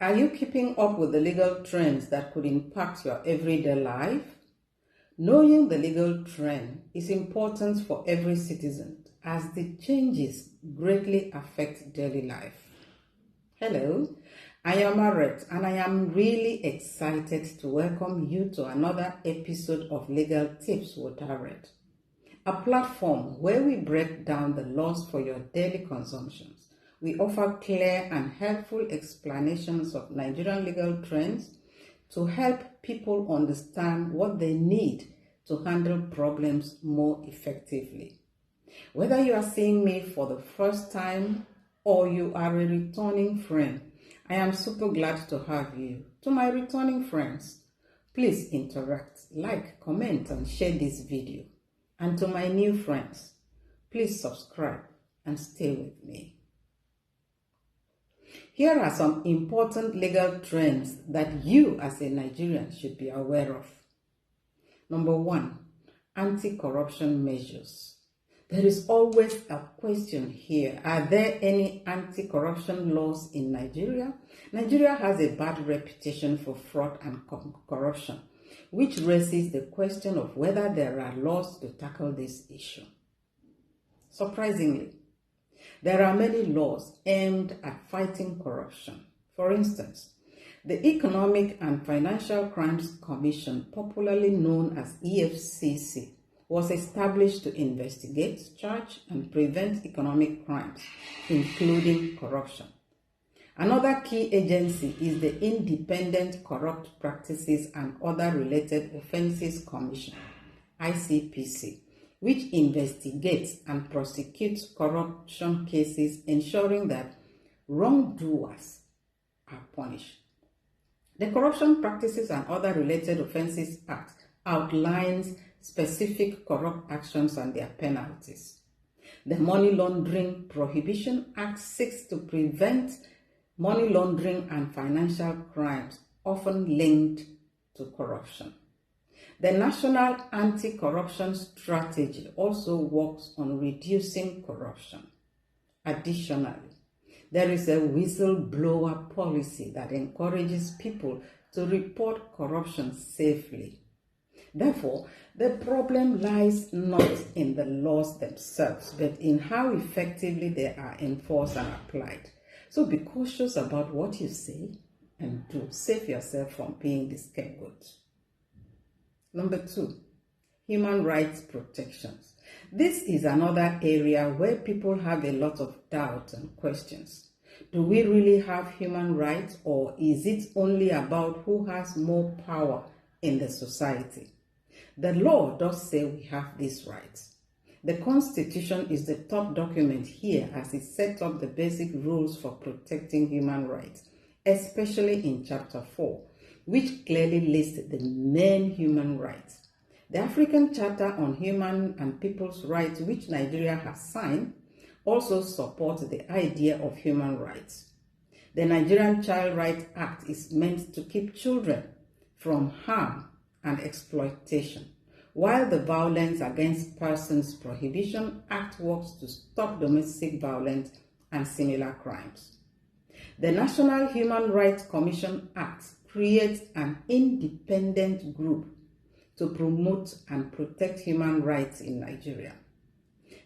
Are you keeping up with the legal trends that could impact your everyday life? Knowing the legal trend is important for every citizen as the changes greatly affect daily life. Hello, I am Aret and I am really excited to welcome you to another episode of Legal Tips with Aret, a platform where we break down the laws for your daily consumptions. We offer clear and helpful explanations of Nigerian legal trends to help people understand what they need to handle problems more effectively. Whether you are seeing me for the first time or you are a returning friend, I am super glad to have you. To my returning friends, please interact, like, comment, and share this video. And to my new friends, please subscribe and stay with me. Here are some important legal trends that you as a Nigerian should be aware of. Number 1, anti-corruption measures. There is always a question here. Are there any anti-corruption laws in Nigeria? Nigeria has a bad reputation for fraud and corruption, which raises the question of whether there are laws to tackle this issue. Surprisingly, there are many laws aimed at fighting corruption. For instance, the Economic and Financial Crimes Commission, popularly known as EFCC, was established to investigate, charge, and prevent economic crimes, including corruption. Another key agency is the Independent Corrupt Practices and Other Related Offences Commission, ICPC, which investigates and prosecutes corruption cases, ensuring that wrongdoers are punished. The Corruption Practices and Other Related Offences Act outlines specific corrupt actions and their penalties. The Money Laundering Prohibition Act seeks to prevent money laundering and financial crimes often linked to corruption. The National Anti-Corruption Strategy also works on reducing corruption. Additionally, there is a whistleblower policy that encourages people to report corruption safely. Therefore, the problem lies not in the laws themselves, but in how effectively they are enforced and applied. So be cautious about what you say and do. Save yourself from being the scapegoat. Number 2, human rights protections. This is another area where people have a lot of doubt and questions. Do we really have human rights, or is it only about who has more power in the society? The law does say we have these rights. The Constitution is the top document here as it sets up the basic rules for protecting human rights, especially in Chapter 4, which clearly lists the main human rights. The African Charter on Human and People's Rights, which Nigeria has signed, also supports the idea of human rights. The Nigerian Child Rights Act is meant to keep children from harm and exploitation, while the Violence Against Persons Prohibition Act works to stop domestic violence and similar crimes. The National Human Rights Commission Act creates an independent group to promote and protect human rights in Nigeria.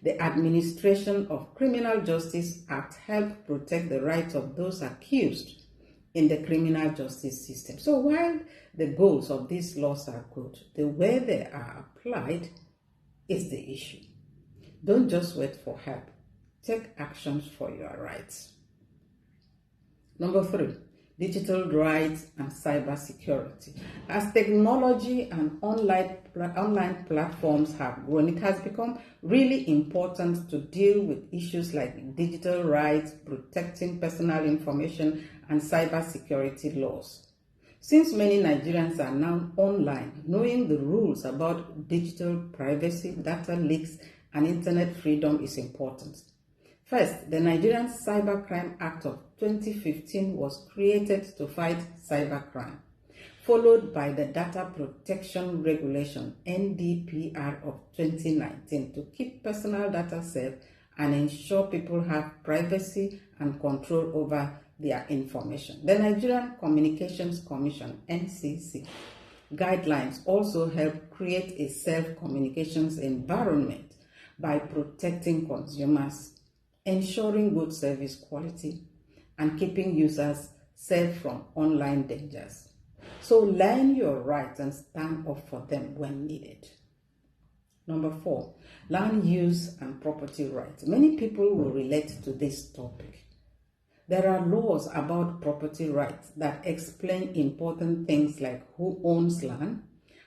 The Administration of Criminal Justice Act helps protect the rights of those accused in the criminal justice system. So while the goals of these laws are good, the way they are applied is the issue. Don't just wait for help. Take actions for your rights. Number 3, digital rights and cybersecurity. As technology and online platforms have grown, it has become really important to deal with issues like digital rights, protecting personal information, and cybersecurity laws. Since many Nigerians are now online, knowing the rules about digital privacy, data leaks, and internet freedom is important. First, the Nigerian Cybercrime Act of 2015 was created to fight cybercrime, followed by the Data Protection Regulation (NDPR) of 2019 to keep personal data safe and ensure people have privacy and control over their information. The Nigerian Communications Commission, NCC, guidelines also help create a safe communications environment by protecting consumers, ensuring good service quality, and keeping users safe from online dangers. So learn your rights and stand up for them when needed. Number 4, land use and property rights. Many people will relate to this topic. There are laws about property rights that explain important things like who owns land,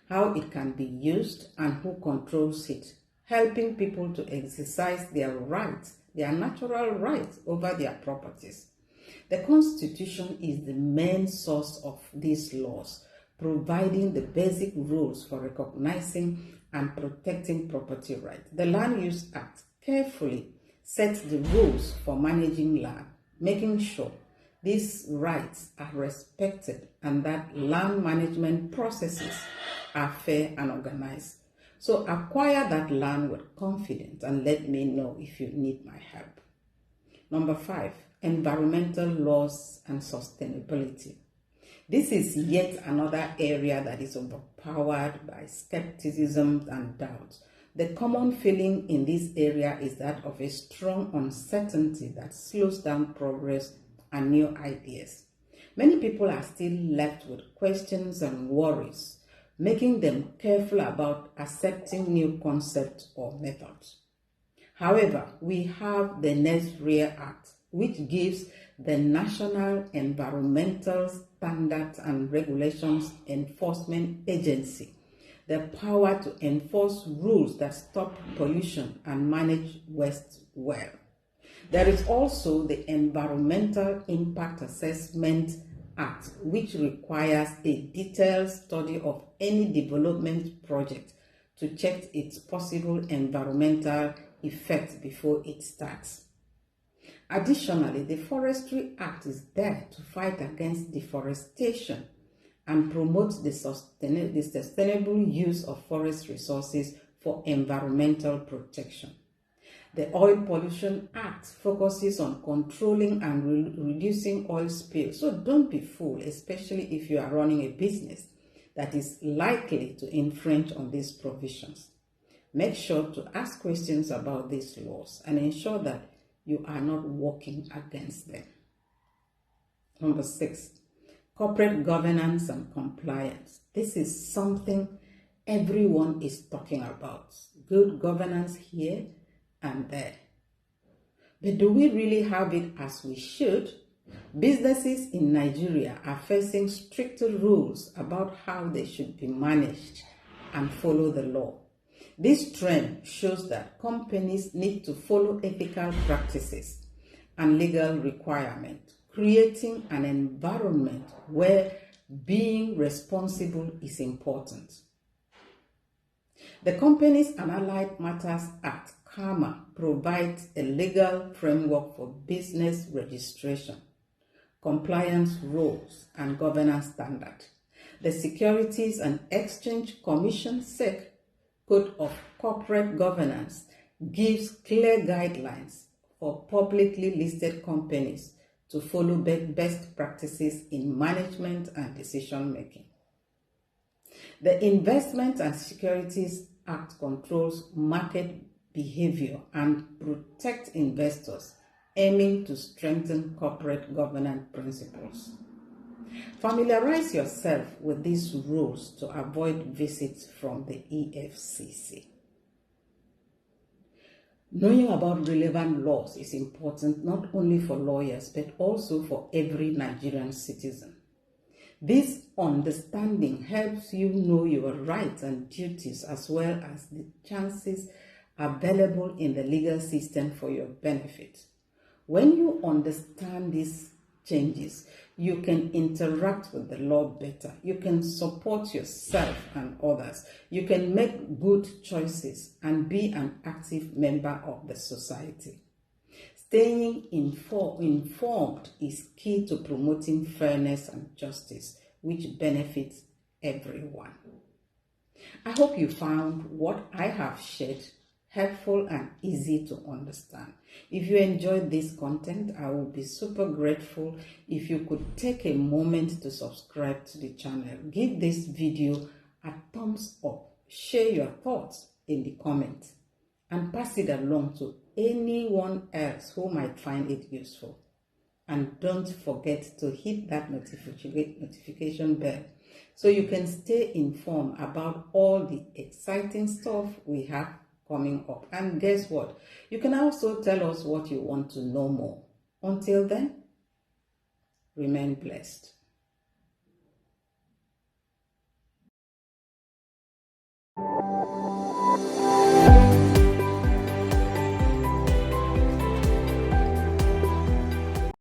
how it can be used, and who controls it, helping people to exercise their rights, their natural rights over their properties. The Constitution is the main source of these laws, providing the basic rules for recognizing and protecting property rights. The Land Use Act carefully sets the rules for managing land, making sure these rights are respected and that land management processes are fair and organized. So acquire that land with confidence and let me know if you need my help. Number 5, environmental laws and sustainability. This is yet another area that is overpowered by skepticism and doubt. The common feeling in this area is that of a strong uncertainty that slows down progress and new ideas. Many people are still left with questions and worries, making them careful about accepting new concepts or methods. However, we have the Nigerian Act, which gives the National Environmental Standards and Regulations Enforcement Agency the power to enforce rules that stop pollution and manage waste well. There is also the Environmental Impact Assessment Act, which requires a detailed study of any development project to check its possible environmental effects before it starts. Additionally, the Forestry Act is there to fight against deforestation and promote the sustainable use of forest resources for environmental protection. The Oil Pollution Act focuses on controlling and reducing oil spills. So don't be fooled, especially if you are running a business that is likely to infringe on these provisions. Make sure to ask questions about these laws and ensure that you are not working against them. Number 6, corporate governance and compliance. This is something everyone is talking about. Good governance here and there. But do we really have it as we should? Businesses in Nigeria are facing stricter rules about how they should be managed and follow the law. This trend shows that companies need to follow ethical practices and legal requirements, creating an environment where being responsible is important. The Companies and Allied Matters Act, CAMA, provides a legal framework for business registration, compliance rules, and governance standards. The Securities and Exchange Commission, SEC, Code of Corporate Governance gives clear guidelines for publicly listed companies to follow best practices in management and decision making. The Investment and Securities Act controls market behavior and protects investors, aiming to strengthen corporate governance principles. Familiarize yourself with these rules to avoid visits from the EFCC. Knowing about relevant laws is important not only for lawyers but also for every Nigerian citizen. This understanding helps you know your rights and duties as well as the chances available in the legal system for your benefit. When you understand these changes, you can interact with the law better. You can support yourself and others. You can make good choices and be an active member of the society. Staying informed is key to promoting fairness and justice, which benefits everyone. I hope you found what I have shared helpful and easy to understand. If you enjoyed this content, I will be super grateful if you could take a moment to subscribe to the channel. Give this video a thumbs up. Share your thoughts in the comments and pass it along to anyone else who might find it useful. And don't forget to hit that notification bell so you can stay informed about all the exciting stuff we have coming up. And guess what? You can also tell us what you want to know more. Until then, remain blessed.